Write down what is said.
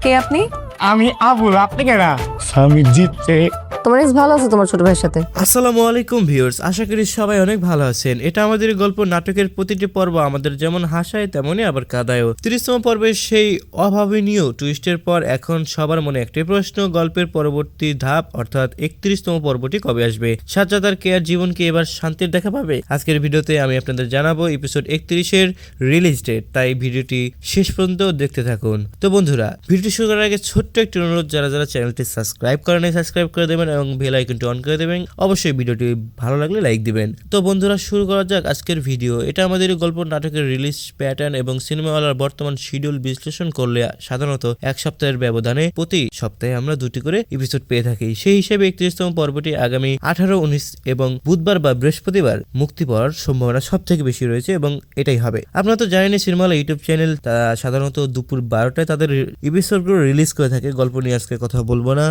কে আপনি? আমি আবুল, আপনি কেনা? আমি জিতছে। তোমার এক্স ভালো আছে তোমার ছোট ভাইয়ের সাথে? আসসালামু আলাইকুম ভিউয়ার্স, আশা করি সবাই অনেক ভালো আছেন। এটা আমাদের গল্প নাটকের প্রতিটি পর্ব আমাদের যেমন হাসায় তেমনই আবার কাঁদায়ও। 30তম পর্বের সেই অভাবনীয় টুইস্টের পর এখন সবার মনে একটাই প্রশ্ন, গল্পের পরবর্তী ধাপ অর্থাৎ 31তম পর্বটি কবে আসবে? সাজ্জাদ আর কেয়ার জীবন কি এবার শান্তির দেখা পাবে? আজকের ভিডিওতে আমি আপনাদের জানাবো এপিসোড 31-এর রিলিজ ডেট, তাই ভিডিওটি শেষ পর্যন্ত দেখতে থাকুন। তো বন্ধুরা, ভিডিওটি শুরু করার আগে ছোট্ট একটি অনুরোধ, যারা যারা চ্যানেলটি সাবস্ক্রাইব করেন সাবস্ক্রাইব করে দেবেন এবং বেল আইকনটি অন করে দেবেন। অবশ্যই ভিডিওটি ভালো লাগলে লাইক দিবেন। তো বন্ধুরা, শুরু করা যাক আজকের ভিডিও। এটা আমাদের গল্প নাটকের রিলিজ প্যাটার্ন এবং সিনেমাওয়ালার বর্তমান শিডিউল বিশ্লেষণ করলে সাধারণত এক সপ্তাহের ব্যবধানে প্রতি সপ্তাহে আমরা 2টি করে এপিসোড পেয়ে থাকি। সেই হিসেবে 31তম পর্বটি আগামী 18, 19 এবং বুধবার বা বৃহস্পতিবার মুক্তি পাওয়ার সম্ভাবনা সব থেকে বেশি রয়েছে এবং এটাই হবে। আপনারা তো জানেন সিনেমাওয়ালা ইউটিউব চ্যানেল সাধারণত দুপুর 12টায় তাদের এপিসোডগুলো রিলিজ করে থাকে। গল্প নিয়ে আজকে কথা বলবো না,